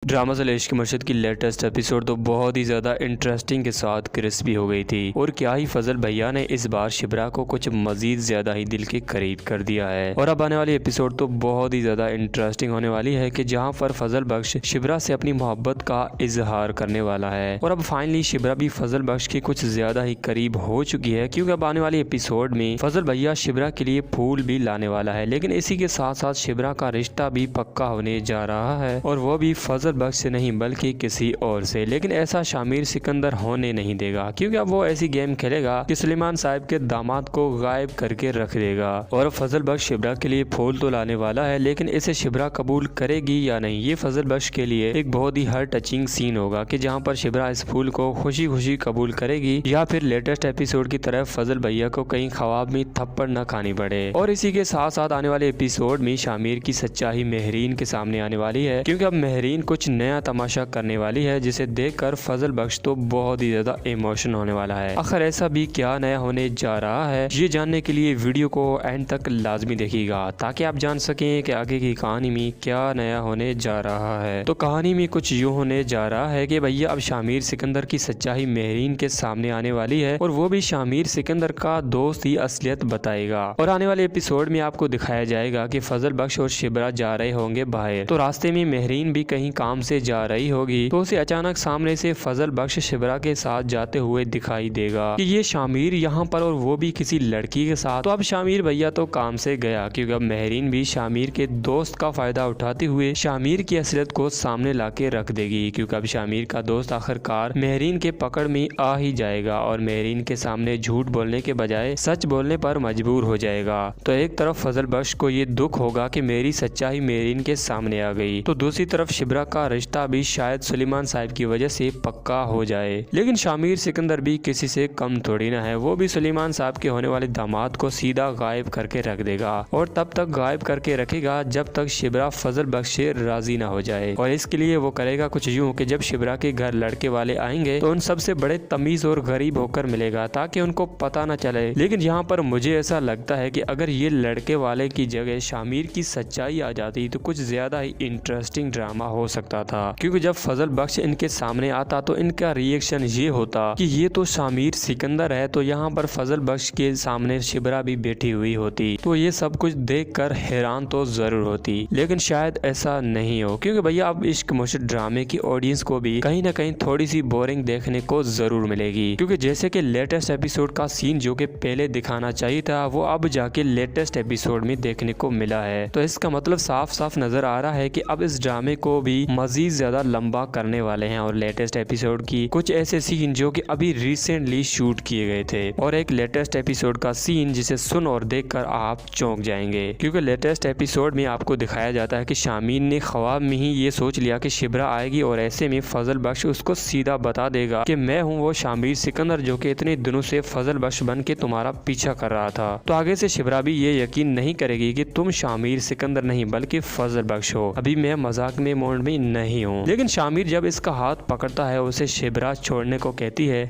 Drama से इश्क मुर्शिद की लेटेस्ट एपिसोड तो बहुत ही ज़्यादा इंटरेस्टिंग के साथ क्रिस्पी हो गई थी और क्या ही फजल भैया ने इस बार शिब्रा को कुछ मजीद ज़्यादा ही दिल के करीब कर दिया है। और अब आने वाली एपिसोड तो बहुत ही ज़्यादा इंटरेस्टिंग होने वाली है कि जहां पर फजल बख्श शिब्रा से अपनी मोहब्बत का इजहार करने वाला है। और अब फाइनली शिब्रा भी फजल बख्श के कुछ ज़्यादा ही करीब हो चुकी है, क्योंकि अब आने वाली एपिसोड में फजल भैया शिब्रा के लिए फूल भी लाने वाला है। लेकिन इसी के साथ साथ शिब्रा का रिश्ता भी पक्का होने जा रहा है, और वो भी फजल बख्श से नहीं बल्कि किसी और से। लेकिन ऐसा शामिर सिकंदर होने नहीं देगा, क्योंकि अब वो ऐसी गेम खेलेगा कि सुलेमान साहब के दामाद को गायब करके रख देगा। और फजल बख्श शिब्रा के लिए फूल तो लाने वाला है, लेकिन इसे शिब्रा कबूल करेगी या नहीं, ये फजल बख्श के लिए एक बहुत ही हार्ट टचिंग सीन होगा कि जहाँ पर शिब्रा इस फूल को खुशी खुशी कबूल करेगी, या फिर लेटेस्ट एपिसोड की तरह फजल भैया को कहीं ख्वाब में थप्पड़ न खानी पड़े। और इसी के साथ साथ आने वाले एपिसोड में शामिर की सच्चाई मेहरीन के सामने आने वाली है, क्योंकि अब मेहरीन कुछ नया तमाशा करने वाली है, जिसे देखकर फजल बख्श तो बहुत ही ज्यादा इमोशन होने वाला है। आखिर ऐसा भी क्या नया होने जा रहा है, ये जानने के लिए वीडियो को एंड तक लाजमी देखिएगा, ताकि आप जान सकें कि आगे की कहानी में क्या नया होने जा रहा है। तो कहानी में कुछ यूँ होने जा रहा है कि भैया अब शामिर सिकंदर की सच्चाई मेहरीन के सामने आने वाली है, और वो भी शामिर सिकंदर का दोस्त ही असलियत बताएगा। और आने वाले एपिसोड में आपको दिखाया जाएगा कि फजल बख्श और शिब्रा जा रहे होंगे बाहर, तो रास्ते में मेहरीन भी कहीं काम से जा रही होगी, तो उसे अचानक सामने से फजल बख्श शिब्रा के साथ जाते हुए दिखाई देगा कि ये शामिर यहाँ पर, और वो भी किसी लड़की के साथ। तो अब शामिर भैया तो काम से गया, क्योंकि अब मेहरीन भी शामिर के दोस्त का फायदा उठाते हुए शामिर की असलियत को सामने लाके रख देगी, क्योंकि अब शामिर का दोस्त आखिरकार मेहरीन के पकड़ में आ ही जाएगा, और मेहरीन के सामने झूठ बोलने के बजाय सच बोलने पर मजबूर हो जाएगा। तो एक तरफ फजल बख्श को ये दुख होगा कि मेरी सच्चाई मेहरीन के सामने आ गई, तो दूसरी तरफ शिब्रा का रिश्ता भी शायद सुलेमान साहब की वजह से पक्का हो जाए। लेकिन शामिर सिकंदर भी किसी से कम थोड़ी ना है, वो भी सुलेमान साहब के होने वाले दामाद को सीधा गायब करके रख देगा, और तब तक गायब करके रखेगा जब तक शिब्रा फजल बख्श से राजी ना हो जाए। और इसके लिए वो करेगा कुछ यूँ कि जब शिब्रा के घर लड़के वाले आएंगे तो उन सबसे बड़े तमीज और गरीब होकर मिलेगा, ताकि उनको पता न चले। लेकिन यहाँ पर मुझे ऐसा लगता है कि अगर ये लड़के वाले की जगह शामिर की सच्चाई आ जाती तो कुछ ज्यादा ही इंटरेस्टिंग ड्रामा हो सकता था, क्योंकि जब फजल बख्श इनके सामने आता तो इनका रिएक्शन ये होता कि ये तो शामिर सिकंदर है, तो यहाँ पर फजल बख्श के सामने शिब्रा भी बैठी हुई होती, तो ये सब कुछ देखकर हैरान तो जरूर होती। लेकिन शायद ऐसा नहीं हो, क्योंकि भैया अब इश्क मुर्शिद ड्रामे की ऑडियंस को भी कहीं ना कहीं थोड़ी सी बोरिंग देखने को जरूर मिलेगी, क्योंकि जैसे कि लेटेस्ट एपिसोड का सीन जो कि पहले दिखाना चाहिए था, वो अब जाके लेटेस्ट एपिसोड में देखने को मिला है। तो इसका मतलब साफ साफ नजर आ रहा है कि अब इस ड्रामे को भी मजीद ज्यादा लंबा करने वाले हैं, और लेटेस्ट एपिसोड की कुछ ऐसे सीन जो कि अभी रिसेंटली शूट किए गए थे, और एक लेटेस्ट एपिसोड का सीन जिसे सुन और देखकर आप चौंक जाएंगे, क्योंकि लेटेस्ट एपिसोड में आपको दिखाया जाता है कि शामिर ने ख्वाब में ही ये सोच लिया कि शिब्रा आएगी, और ऐसे में फजल बख्श उसको सीधा बता देगा कि मैं हूँ वो शामिर सिकंदर जो कि इतने दिनों से फजल बख्श बन के तुम्हारा पीछा कर रहा था। तो आगे से शिब्रा भी ये यकीन नहीं करेगी कि तुम शामिर सिकंदर नहीं बल्कि फजल बख्श हो, अभी मैं मजाक में मोड में नहीं हूँ। लेकिन शामिर जब इसका हाथ पकड़ता है उसे शिब्रा छोड़ने को कहती है,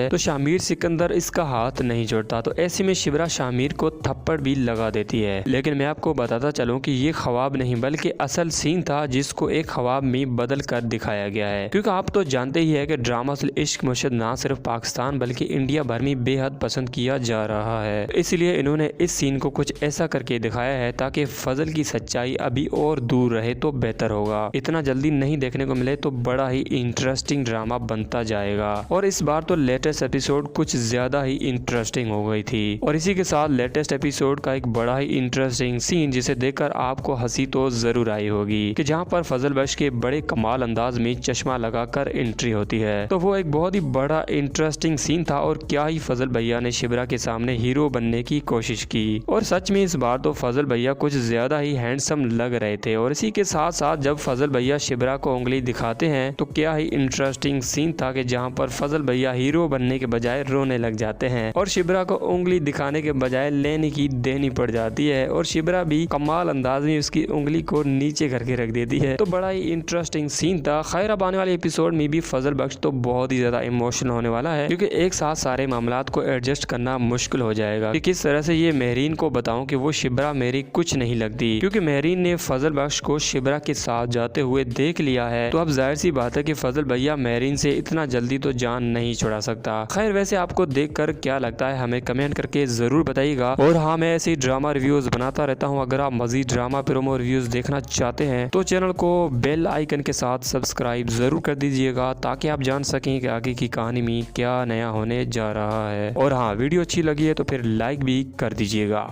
तो शामिर सिकंदर इसका हाथ नहीं छोड़ता। तो ऐसे में शिब्रा शामिर को थप्पड़ भी लगा देती है। लेकिन मैं आपको बताता चलूं कि ये ख्वाब नहीं बल्कि असल सीन था, जिसको एक ख्वाब में बदल कर दिखाया गया है, क्योंकि आप तो जानते ही है कि ड्रामा इश्क मुर्शिद ना सिर्फ पाकिस्तान बल्कि इंडिया भर में बेहद पसंद किया जा रहा है। इसलिए इन्होंने इस सीन को कुछ ऐसा करके दिखाया है ताकि फजल की सच्चाई अभी और दूर रहे तो बेहतर होगा, इतना जल्दी नहीं देखने को मिले तो बड़ा ही इंटरेस्टिंग ड्रामा बनता जाएगा। और इस बार तो लेटेस्ट एपिसोड कुछ ज्यादा ही इंटरेस्टिंग हो गई थी, और इसी के साथ लेटेस्ट एपिसोड का एक बड़ा ही इंटरेस्टिंग सीन जिसे देखकर आपको हंसी तो जरूर आई होगी, कि जहां पर फजल बख्श के बड़े कमाल अंदाज में चश्मा लगाकर एंट्री होती है। तो वो एक बहुत ही बड़ा इंटरेस्टिंग सीन था, और क्या ही फजल भैया ने शिब्रा के सामने हीरो बनने की कोशिश की, और सच में इस बार तो फजल भैया कुछ ज्यादा ही हैंडसम लग रहे थे। और इसी के साथ साथ जब फजल भैया शिब्रा को उंगली दिखाते हैं तो क्या ही इंटरेस्टिंग सीन था, कि जहां पर फजल भैया हीरो बनने के बजाय रोने लग जाते हैं, और शिब्रा को उंगली दिखाने के बजाय लेने की देनी पड़ जाती है, और शिब्रा भी कमाल अंदाज में उसकी उंगली को नीचे करके रख देती है। तो बड़ा ही इंटरेस्टिंग सीन था। खैर अब आने वाले एपिसोड में भी फजल बख्श तो बहुत ही ज्यादा इमोशनल होने वाला है, क्योंकि एक साथ सारे मामलात को एडजस्ट करना मुश्किल हो जाएगा कि किस तरह से ये मेहरीन को बताऊं कि वो शिब्रा मेरी कुछ नहीं लगती, क्योंकि क्योंकि मेहरीन ने फजल बख्श को शिब्रा के साथ जाते हुए देख लिया है तो अब जाहिर सी बात है कि फजल भैया मेहरीन से इतना जल्दी तो जान नहीं छुड़ा सकता। खैर वैसे आपको देखकर क्या लगता है हमें कमेंट करके जरूर बताइएगा। और हाँ, मैं ऐसे ही ड्रामा रिव्यूज बनाता रहता हूँ। अगर आप मजीद ड्रामा प्रोमो रिव्यूज देखना चाहते हैं तो चैनल को बेल आइकन के साथ सब्सक्राइब जरूर कर दीजिएगा ताकि आप जान सकें कि आगे की कहानी में क्या नया होने जा रहा है। और हाँ, वीडियो अच्छी लगी है तो फिर लाइक भी कर दीजिएगा।